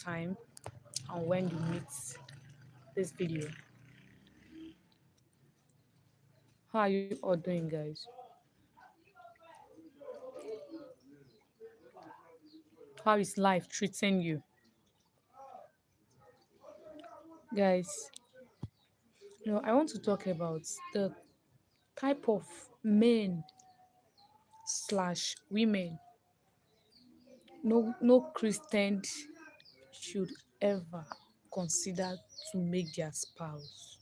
time and when you meet this video. How are you all doing, guys? How is life treating you? Guys, I want to talk about the type of men slash women no Christian should ever consider to make their spouse.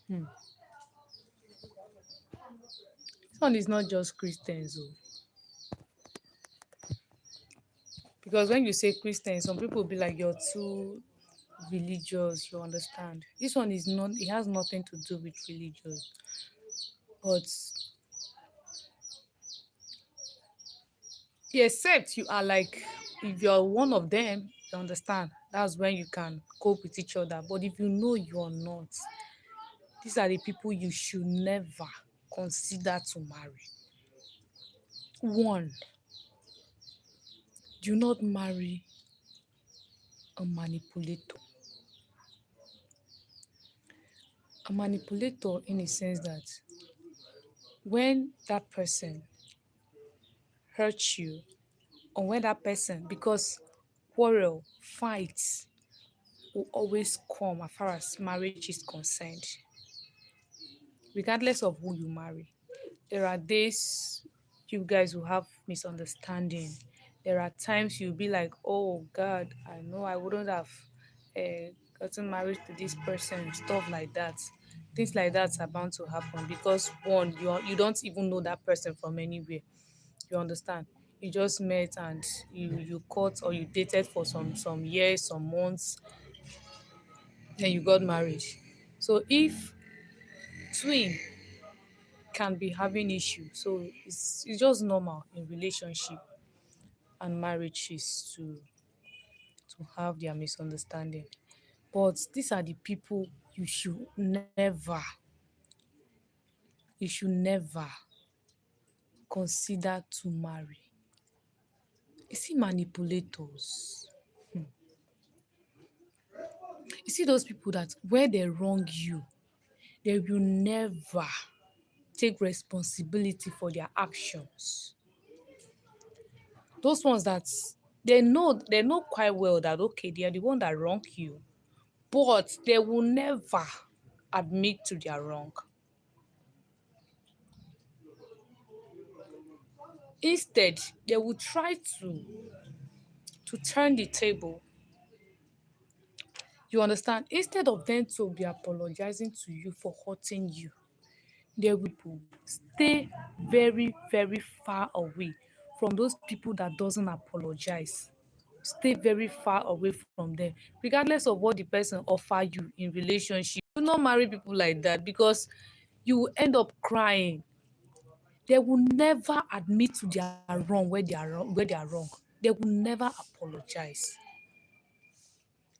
This one is not just Christians, oh. Because when you say Christian, some people will be like, you're too religious, you understand. This one is not, it has nothing to do with religious. But except you are like, if you're one of them, you understand. That's when you can cope with each other. But if you know you're not, these are the people you should never consider to marry. One, do not marry a manipulator. A manipulator in a sense that when that person hurts you, or when that person, because quarrel, fights will always come as far as marriage is concerned, regardless of who you marry. There are days you guys will have misunderstanding. There are times you'll be like, oh God, I know I wouldn't have gotten married to this person, stuff like that. Things like that are bound to happen because one, you don't even know that person from anywhere. You understand? You just met and you caught or you dated for some years, some months, then you got married. So if twin can be having issues, so it's just normal in relationship and marriages to have their misunderstanding. But these are the people you should never consider to marry. You see manipulators. You see those people that where they wrong you, they will never take responsibility for their actions. Those ones that they know quite well that okay, they are the one that wrong you, but they will never admit to their wrong. Instead, they will try to turn the table. You understand? Instead of them to be apologizing to you for hurting you, they will stay very, very far away from those people that doesn't apologize. Stay very far away from them, regardless of what the person offer you in relationship. Do not marry people like that because you will end up crying. They will never admit to their wrong where they are wrong, They will never apologize.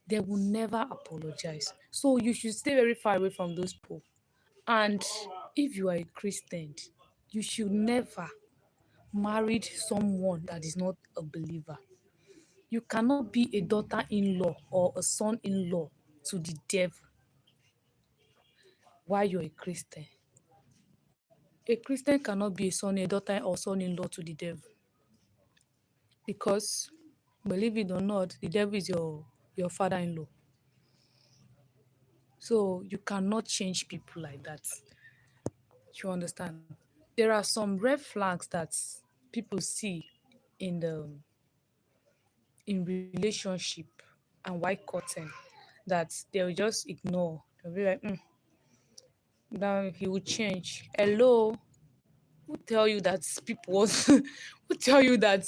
They will never apologize. So you should stay very far away from those people. And if you are a Christian, you should never marry someone that is not a believer. You cannot be a daughter-in-law or a son-in-law to the devil while you're a Christian. A Christian cannot be a daughter or son-in-law to the devil because, believe it or not, the devil is your father-in-law. So you cannot change people like that. You understand? There are some red flags that people see in the in relationship and white cotton that they'll just ignore. They'll be like, now he will change. Hello, who tell you that people who tell you that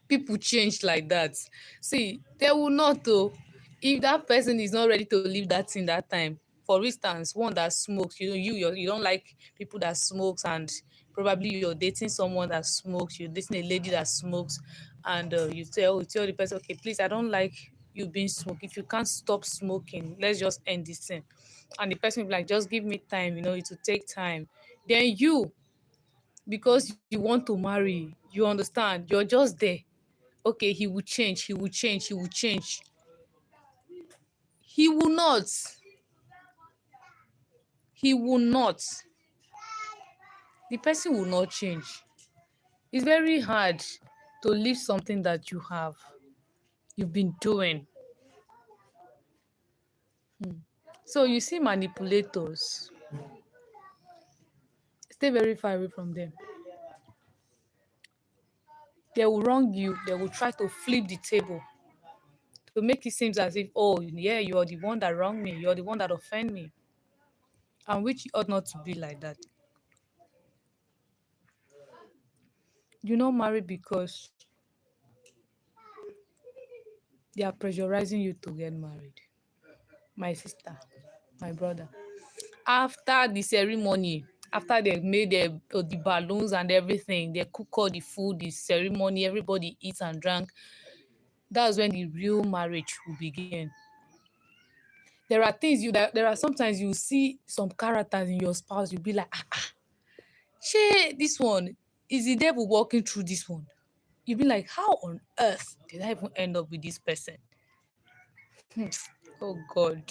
people change like that? See, they will not though. If that person is not ready to leave that thing that time, for instance, one that smokes, you don't like people that smokes, and probably you're dating someone that smokes, you're dating a lady that smokes, and you tell the person, okay, please, I don't like you being smoke. If you can't stop smoking, let's just end this thing. And the person will be like, just give me time, it will take time. Then you, because you want to marry, you understand, you're just there okay, he will change, he will change, he will change. He will not. He will not. The person will not change. It's very hard to leave something that you've been doing. So you see manipulators, stay very far away from them. They will wrong you, they will try to flip the table to make it seem as if, oh yeah, you're the one that wronged me, you're the one that offend me. And which ought not to be like that. You not marry because they are pressurizing you to get married. My sister, my brother. After the ceremony, after they made the balloons and everything, they cook all the food, the ceremony, everybody eats and drank. That's when the real marriage will begin. There are things there are sometimes you see some characters in your spouse, you'll be like, shey this one is the devil walking through this one. You'll be like, how on earth did I even end up with this person? Oh God.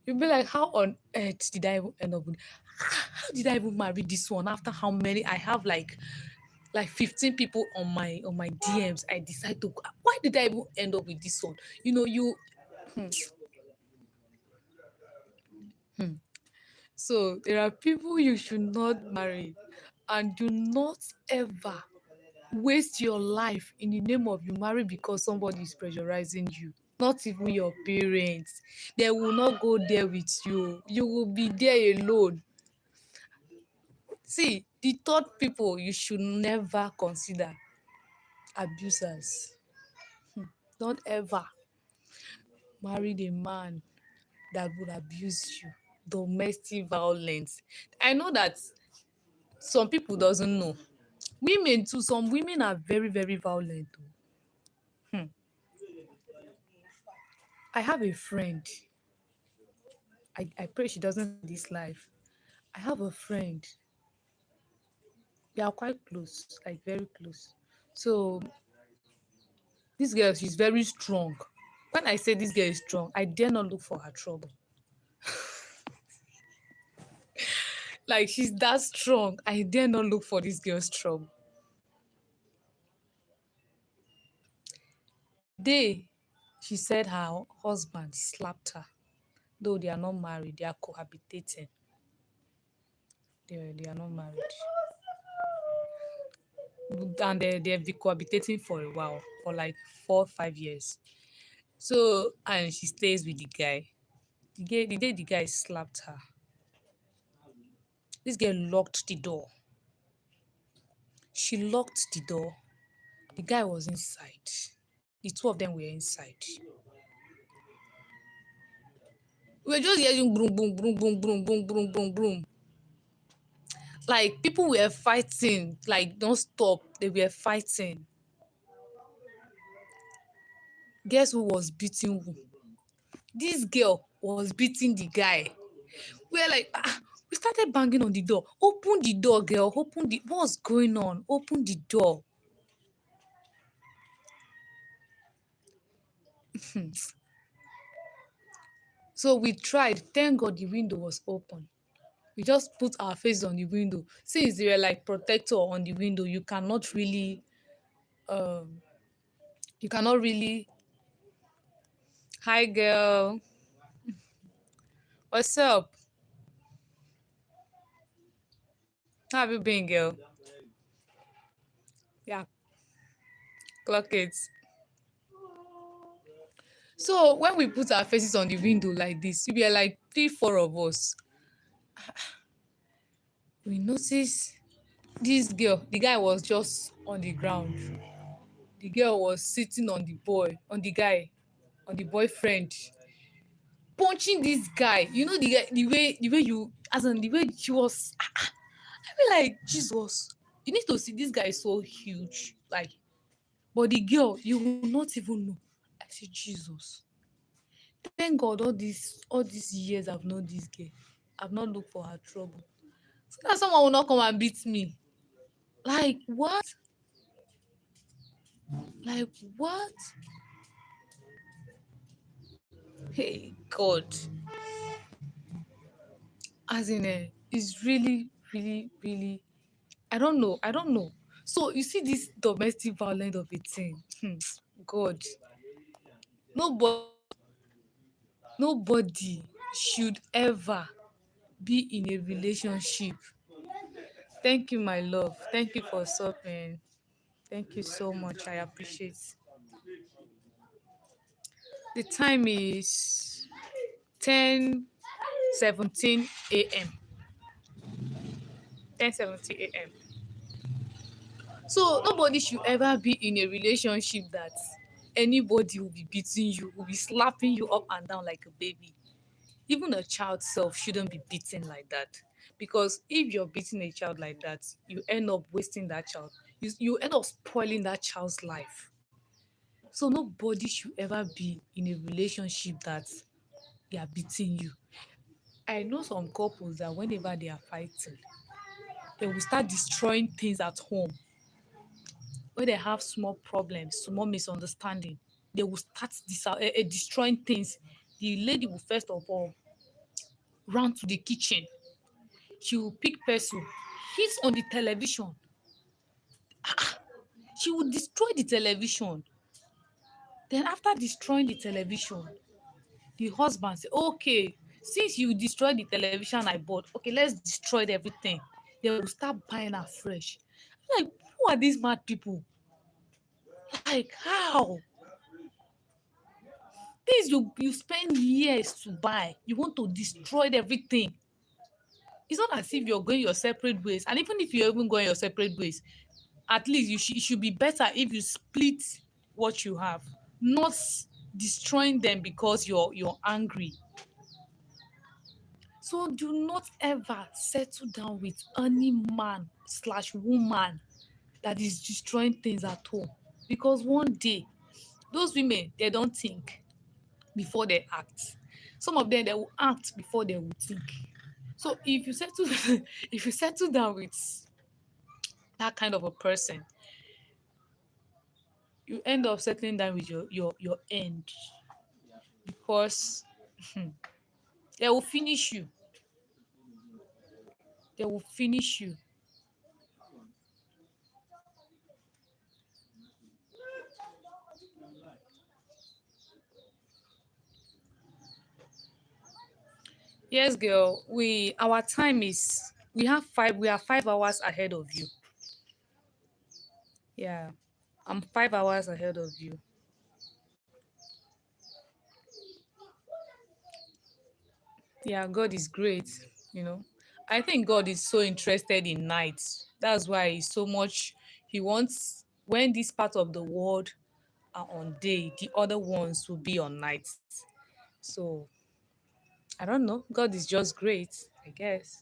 You'll be like, how on earth did I even end up with, how did I even marry this one after how many I have, like 15 people on my DMs. I decide to, why did I even end up with this one? You so there are people you should not marry, and do not ever waste your life in the name of you marry because somebody is pressurizing you. Not even your parents. They will not go there with you. You will be there alone. See, the third people you should never consider: abusers. Don't ever marry a man that would abuse you. Domestic violence. I know that some people doesn't know. Women too, some women are very, very violent. Hmm. I have a friend. I pray she doesn't see this life. I have a friend. We are quite close, like very close. So this girl, she's very strong. When I say this girl is strong, I dare not look for her trouble. Like, she's that strong. I dare not look for this girl's trouble. The day she said her husband slapped her, though they are not married, they are cohabitating. They are not married. And they've been cohabitating for a while, for like 4 or 5 years. So, and she stays with the guy. The day the guy slapped her, this girl locked the door. She locked the door. The guy was inside. The two of them were inside. We were just hearing boom, boom, boom, boom, boom, boom, boom, boom, boom. Like, people were fighting, like, don't stop. They were fighting. Guess who was beating who? This girl was beating the guy. We're like, we started banging on the door. Open the door, girl. Open the, what's going on? Open the door. So we tried. Thank God the window was open. We just put our face on the window. Since they were like protector on the window, um you cannot really, hi girl, what's up? How have you been, girl? Yeah, clock it. So when we put our faces on the window like this, we were like 3, 4 of us. We noticed this girl, the guy was just on the ground. The girl was sitting on the boy, on the guy, on the boyfriend, punching this guy. You know the guy, the way you, as in the way she was. I feel like, Jesus, you need to see this guy is so huge, like, but the girl, you will not even know. I said, Jesus, thank God all these years I've known this girl, I've not looked for her trouble. So that someone will not come and beat me. Like, what? Like what? Hey God, as in it's really, really, really. I don't know. So you see this domestic violence of a thing. God, nobody should ever be in a relationship. Thank you, my love. Thank you for supping. Thank you so much. I appreciate. The time is 10:17 a.m. 10:17 a.m. So nobody should ever be in a relationship that anybody will be beating you, will be slapping you up and down like a baby. Even a child self shouldn't be beaten like that. Because if you're beating a child like that, you end up wasting that child. You end up spoiling that child's life. So nobody should ever be in a relationship that they are beating you. I know some couples that whenever they are fighting, they will start destroying things at home. When they have small problems, small misunderstanding, they will start destroying things. The lady will first of all run to the kitchen. She will pick pencil, hit on the television. She will destroy the television. Then after destroying the television, the husband say, okay, since you destroyed the television I bought, okay, let's destroy everything. They will start buying her fresh. I'm like, who are these mad people? Like, how? Things you spend years to buy, you want to destroy everything. It's not as if you're going your separate ways. And even if you're even going your separate ways, at least it should be better if you split what you have, not destroying them because you're angry. So do not ever settle down with any man slash woman that is destroying things at home. Because one day, those women, they don't think before they act. Some of them, they will act before they will think. So if you settle if you settle down with that kind of a person, you end up settling down with your end, because they will finish you. They will finish you. Yes, girl. Our time is, we are 5 hours ahead of you. Yeah. I'm 5 hours ahead of you. Yeah, God is great, you know. I think God is so interested in nights. That's why he's so much, he wants, when this part of the world are on day, the other ones will be on night. So I don't know. God is just great, I guess.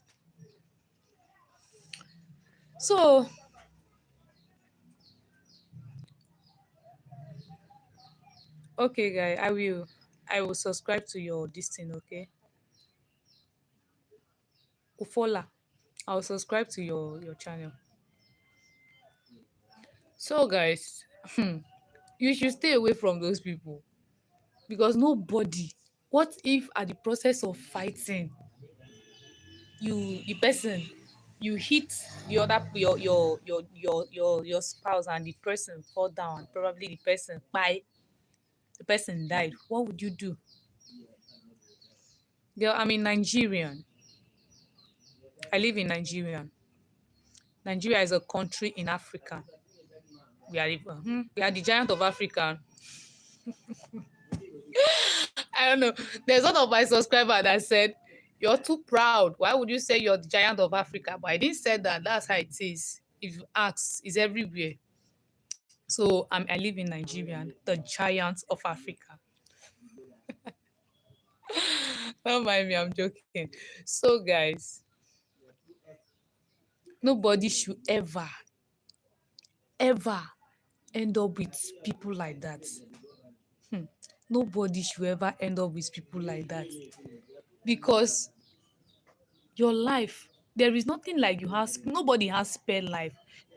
So okay, guy, I will subscribe to your this thing, okay? Ufola. I'll subscribe to your channel. So guys, you should stay away from those people, because nobody. What if at the process of fighting, the person, you hit the other, your spouse, and the person fall down, and probably the person died. What would you do? Girl, I'm in Nigerian. I live in Nigeria. Nigeria is a country in Africa. We are the giant of Africa. I don't know. There's one of my subscriber that said, "You're too proud. Why would you say you're the giant of Africa?" But I didn't say that. That's how it is. If you ask, it's everywhere. So I live in Nigeria, the giant of Africa. Don't mind me, I'm joking. So guys, nobody should ever end up with people like that. Nobody should ever end up with people like that, because your life, there is nothing like, nobody has spare life.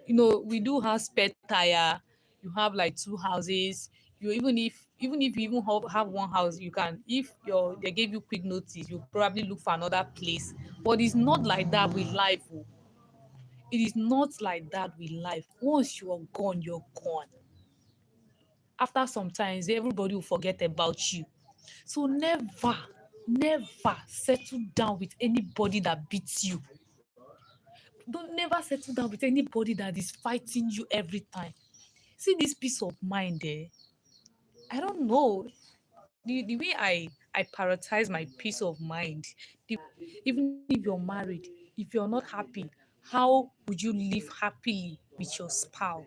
We do have spare tire, you have like two houses. You even if you even have one house, you can, if they gave you quick notice, you probably look for another place. But it's not like that with life. Oh. It is not like that with life. Once you are gone, you're gone. After some times, everybody will forget about you. So never settle down with anybody that beats you. Don't never settle down with anybody that is fighting you every time. See this peace of mind there. I don't know. The way I prioritize my peace of mind. The, even if you're married, if you're not happy, how would you live happily with your spouse?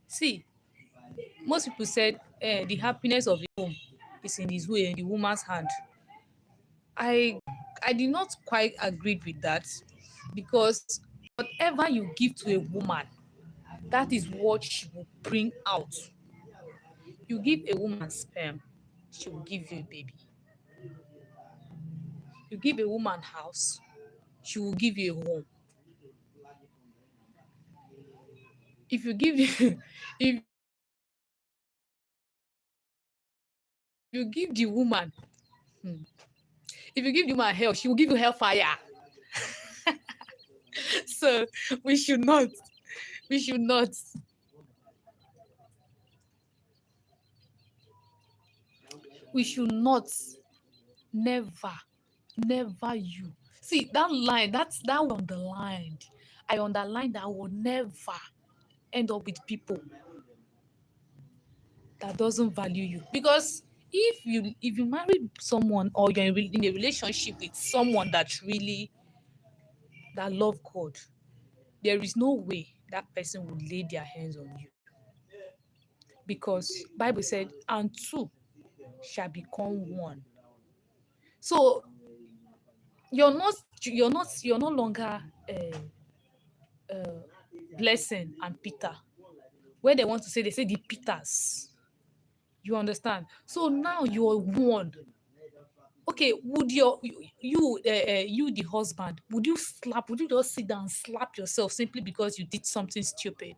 See, most people said the happiness of a home is in his way, in the woman's hand. I I did not quite agree with that, because whatever you give to a woman, that is what she will bring out. You give a woman sperm, she will give you a baby. You give a woman house, she will give you a home. If you give if you give the woman hmm, if you give the woman hell, she will give you hellfire. So we should not we should not never never you see that line, that one underlined. I underlined that. I will never end up with people that doesn't value you, because if you marry someone, or you're in a relationship with someone that love God, there is no way that person would lay their hands on you, because Bible said, and two shall become one. So you're no longer uh, Blessing and Peter. Where they want to say, they say the Peters. You understand? So now you're one. Okay, would you the husband, would you just sit down and slap yourself simply because you did something stupid?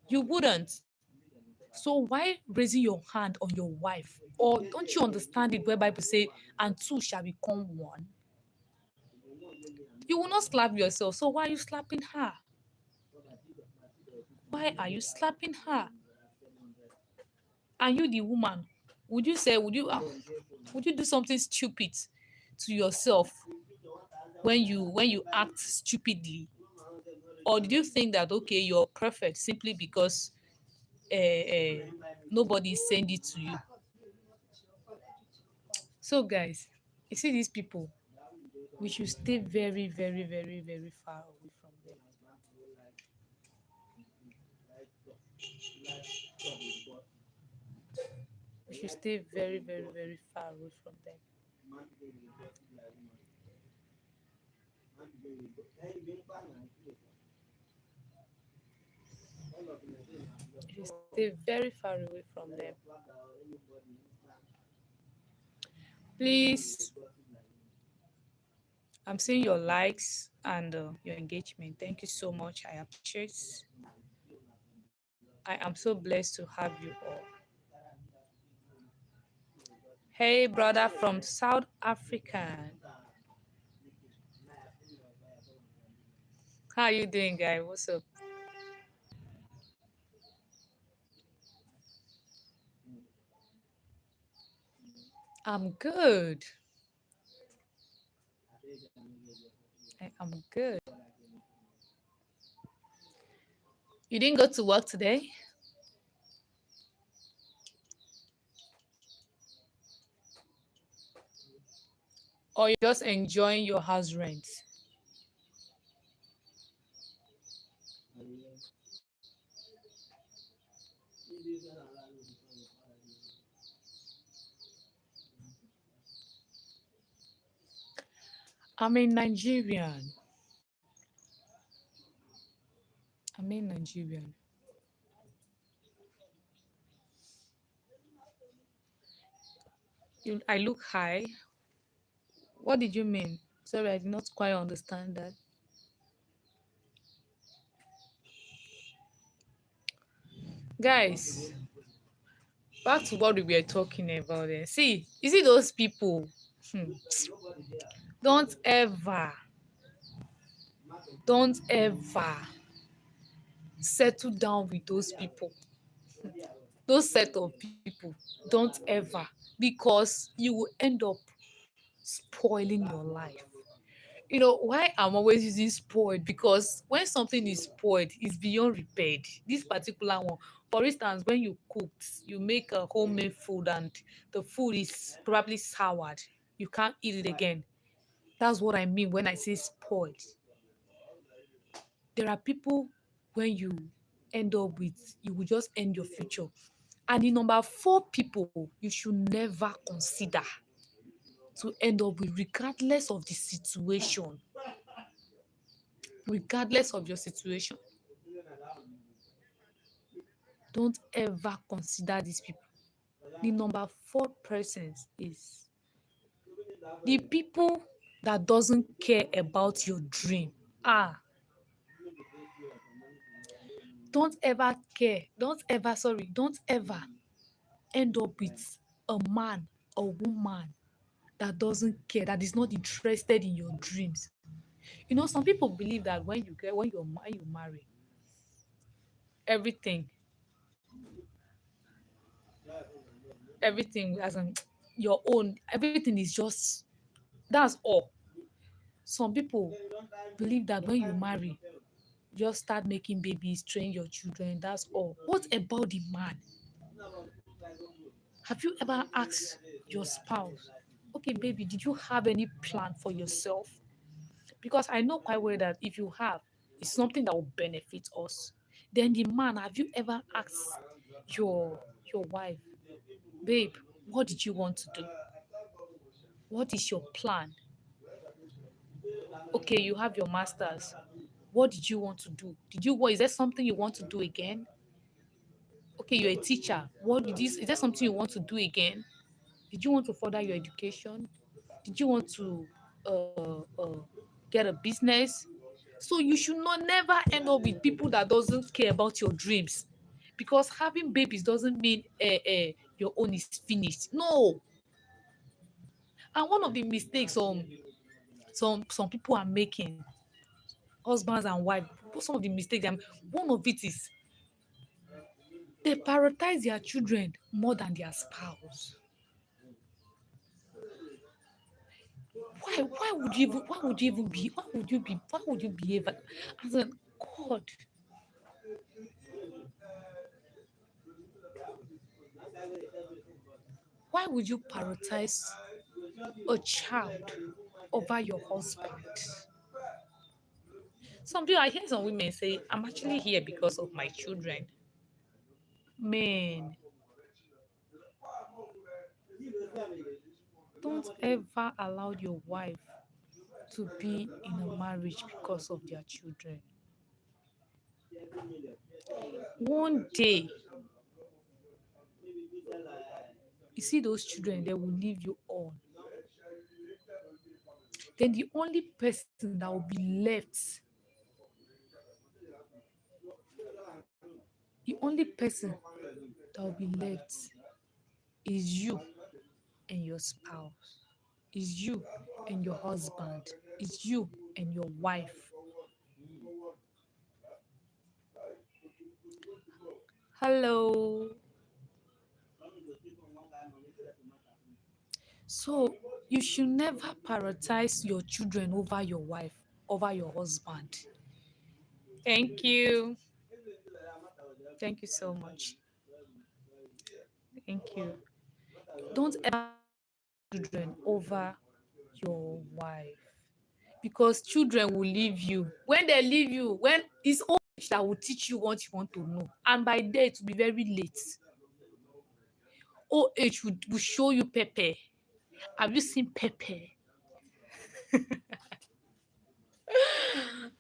You wouldn't. So why raising your hand on your wife? Or don't you understand it where Bible say, and two shall become one? You will not slap yourself. So why are you slapping her? Why are you slapping her? And you, the woman, would you do something stupid to yourself when you act stupidly? Or did you think that, okay, you're perfect simply because nobody send it to you? So guys, you see these people, we should stay very, very, very, very far away from them. We should stay very, very, very far away from them. We should stay very far away from them. Please, I'm seeing your likes and your engagement. Thank you so much. I appreciate. I am so blessed to have you all. Hey, brother from South Africa. How are you doing, guy? What's up? I'm good. I am good. You didn't go to work today? Or you're just enjoying your house rent? I'm a Nigerian. I'm a Nigerian. I look high. What did you mean? Sorry, I did not quite understand that. Guys, back to what we were talking about then. See, you see those people, hmm, don't ever, don't ever settle down with those people. Those set of people, don't ever, because you will end up spoiling your life. You know why I'm always using spoiled? Because when something is spoiled, it's beyond repaired. This particular one, for instance, when you cooked, you make a homemade food and the food is probably soured, you can't eat it again. That's what I mean when I say spoiled. There are people, when you end up with, you will just end your future. And the number four people you should never consider to end up with, regardless of the situation, regardless of your situation, don't ever consider these people. The number four persons is the people that doesn't care about your dream. Ah, don't ever care. Don't ever end up with a man or woman that doesn't care, that is not interested in your dreams. You know, some people believe that when you marry, everything, everything as in your own, everything is just, that's all. Some people believe that when you marry, just start making babies, train your children, that's all. What about the man? Have you ever asked your spouse, okay, baby, did you have any plan for yourself? Because I know quite well that if you have, it's something that will benefit us. Then the man, have you ever asked your wife, babe, what did you want to do? What is your plan? Okay, you have your masters. What did you want to do? Is there something you want to do again? Okay, you're a teacher. Is there something you want to do again? Did you want to further your education? Did you want to get a business? So you should not never end up with people that doesn't care about your dreams, because having babies doesn't mean your own is finished. No. And one of the mistakes some people are making, husbands and wives, some of the mistakes one of it is they prioritize their children more than their spouse. Why would you behave as a god? Why would you prioritize a child over your husband? Some people, I hear some women say, I'm actually here because of my children. Man, don't ever allow your wife to be in a marriage because of their children. One day, you see those children, they will leave you all. Then the only person that will be left, the only person that will be left is you and your spouse, is you and your husband, is you and your wife. Hello. So you should never prioritize your children over your wife, over your husband. Thank you. Thank you so much. Thank you. Don't ever children over your wife, because children will leave you. When they leave you, when it's old age that will teach you what you want to know, and by then it will be very late. Old age will show you Pepe. Have you seen Pepe?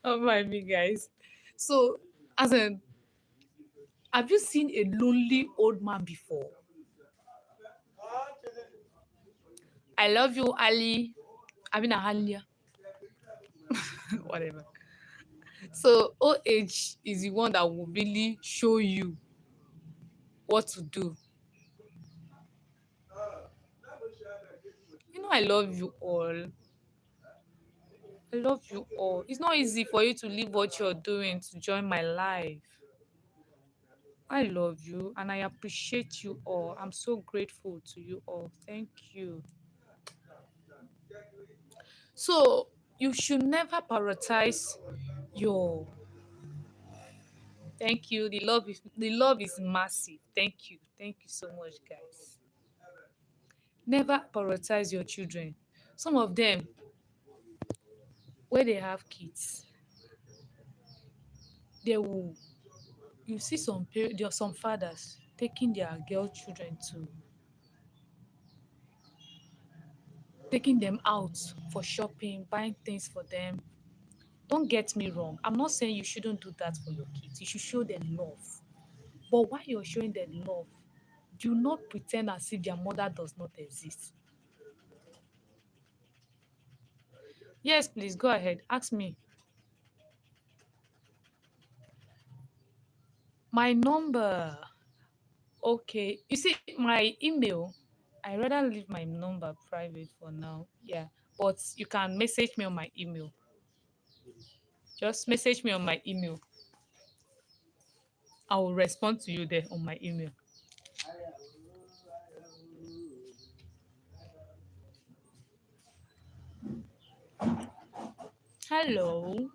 Oh my me, guys. So, as in, have you seen a lonely old man before? I love you, Ali. I mean, Ahalia. Whatever. So, old age is the one that will really show you what to do. I love you all. I love you all. It's not easy for you to leave what you're doing to join my life. I love you and I appreciate you all. I'm so grateful to you all. Thank you. So, you should never prioritize your thank you. The love is massive. Thank you. Thank you so much, guys. Never prioritize your children. Some of them, where they have kids, they will you see there are some fathers taking their girl children to taking them out for shopping, buying things for them. Don't get me wrong. I'm not saying you shouldn't do that for your kids. You should show them love. But while you're showing them love, do not pretend as if their mother does not exist. Yes, please go ahead. Ask me. My number. Okay. You see, my email, I rather leave my number private for now. Yeah. But you can message me on my email. Just message me on my email. I will respond to you there on my email. Hello.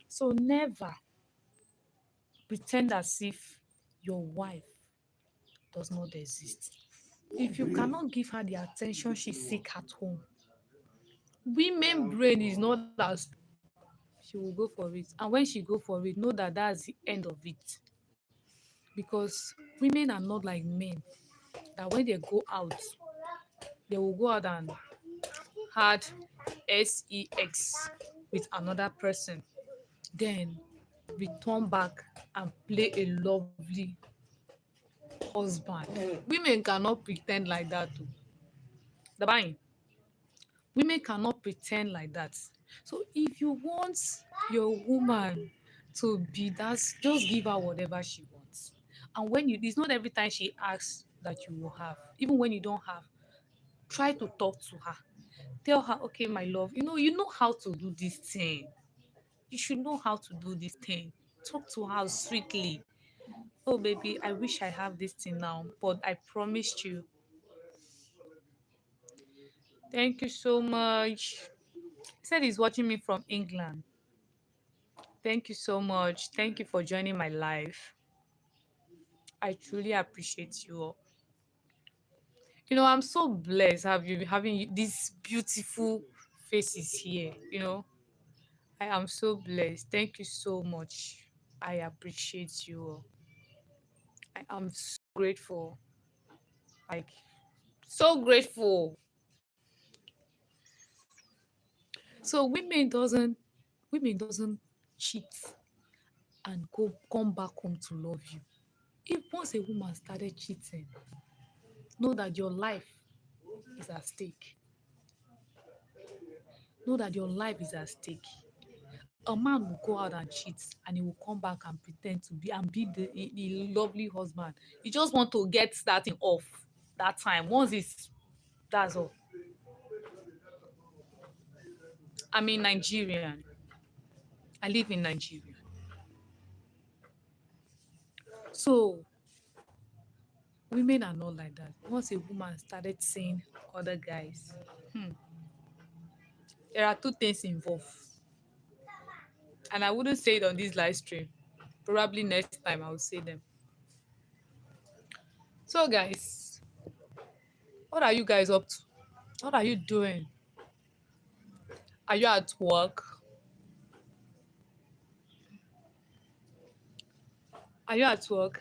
So never pretend as if your wife does not exist. If you cannot give her the attention she seeks at home, women brain is not as she will go for it. And when she go for it, know that that's the end of it. Because women are not like men that when they go out, they will go out and had sex with another person, then return back and play a lovely husband. Women cannot pretend like that. Oh. The buying. Women cannot pretend like that. So if you want your woman to be that, just give her whatever she wants. And when it's not every time she asks that you will have. Even when you don't have, try to talk to her. Tell her, okay, my love, you know how to do this thing. You should know how to do this thing. Talk to her sweetly. Oh, baby, I wish I have this thing now, but I promised you. Thank you so much. He said he's watching me from England. Thank you so much. Thank you for joining my live. I truly appreciate you all. I'm so blessed having these beautiful faces here. I am so blessed. Thank you so much. I appreciate you all. I am so grateful. Like so grateful. So women doesn't cheat and go come back home to love you. If once a woman started cheating, know that your life is at stake. Know that your life is at stake. A man will go out and cheat and he will come back and pretend to be the lovely husband. You just want to get that thing off that time. Once it's that's all. I'm in Nigerian. I live in Nigeria. So women are not like that. Once a woman started seeing other guys, there are two things involved. And I wouldn't say it on this live stream. Probably next time I'll say them. So guys, what are you guys up to? What are you doing? Are you at work? Are you at work?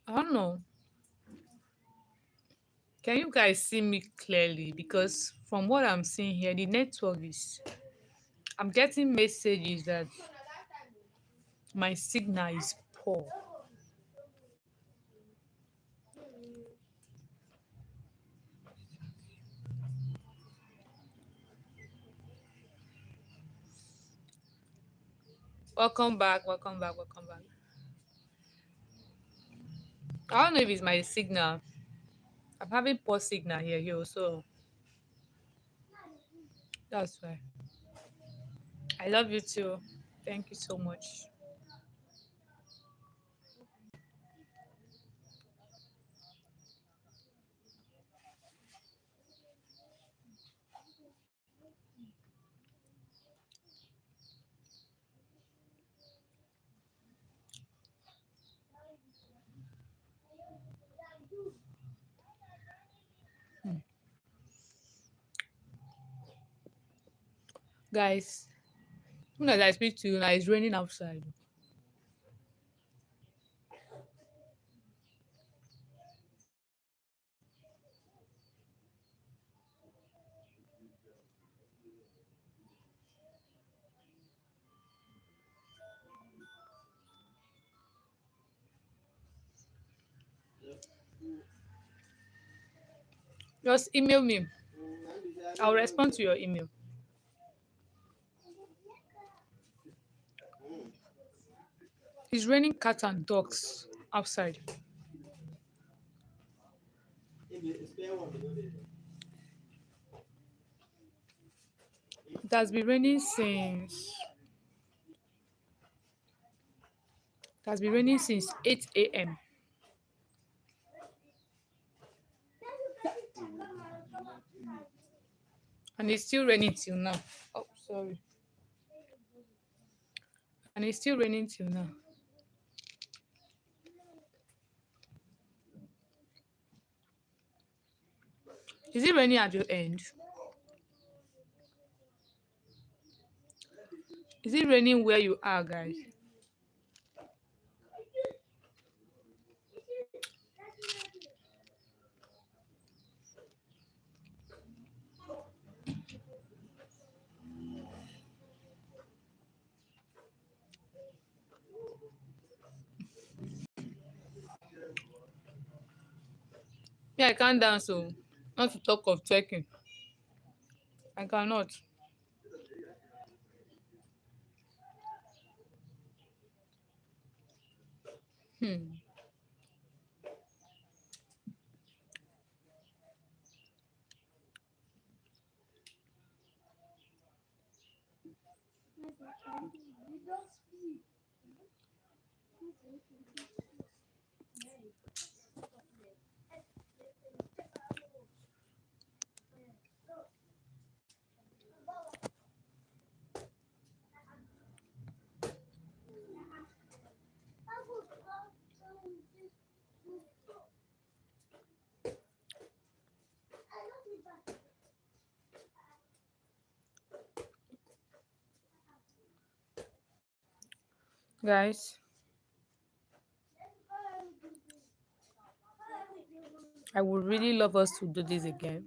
I don't know. Can you guys see me clearly? Because from what I'm seeing here, the network is. I'm getting messages that my signal is poor. Welcome back. Welcome back. Welcome back. I don't know if it's my signal. I'm having poor signal here, so that's why. I love you too. Thank you so much. Guys, soon as I speak to you now, it's raining outside. Just email me. I'll respond to your email. It's raining cats and dogs outside. It has been raining since it has been raining since 8 a.m. and it's still raining till now. Oh, sorry. And it's still raining till now. Is it raining at your end? Is it raining where you are, guys? Yeah, I can't dance, so not to talk of twerking. I cannot. Hmm. Guys, I would really love us to do this again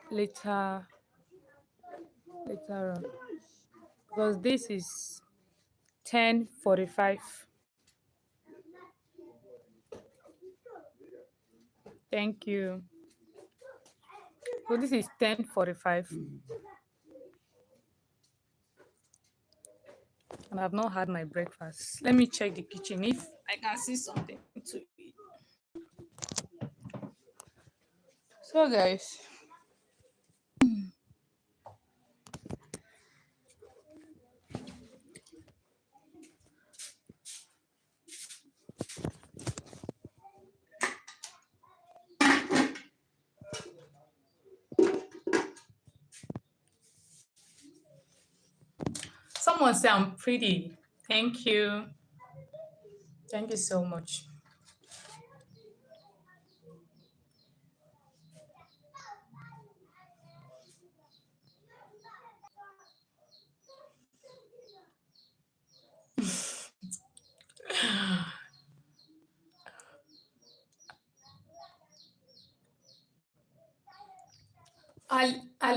later, later on, because this is 10:45. Thank you. So this is 10:45, and I've not had my breakfast. Let me check the kitchen if I can see something to eat. So, guys, someone say I'm pretty. Thank you. Thank you so much.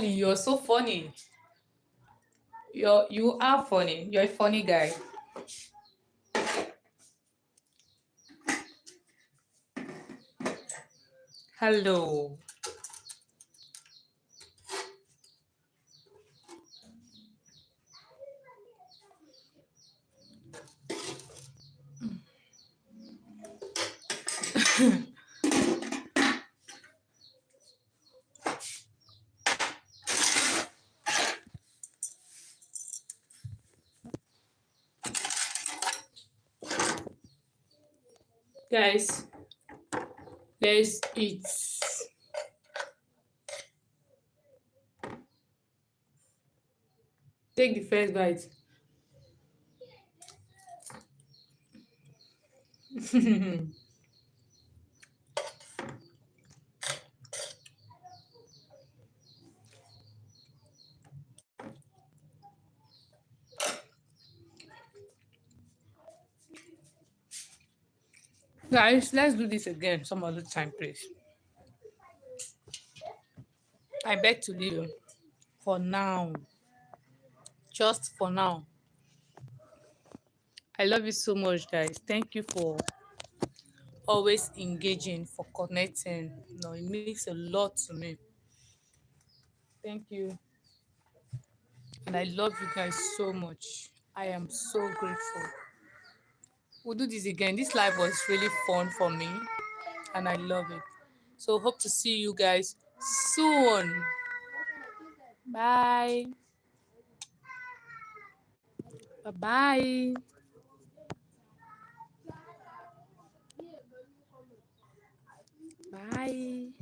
Ali, you're so funny. You are funny. You're a funny guy. Hello. Guys, let's eat. Take the first bite. Guys, let's do this again some other time, please. I beg to leave you for now. Just for now. I love you so much, guys. Thank you for always engaging, for connecting. It means a lot to me. Thank you. And I love you guys so much. I am so grateful. We'll do this again. This live was really fun for me, and I love it. So hope to see you guys soon. Bye. Bye-bye. Bye.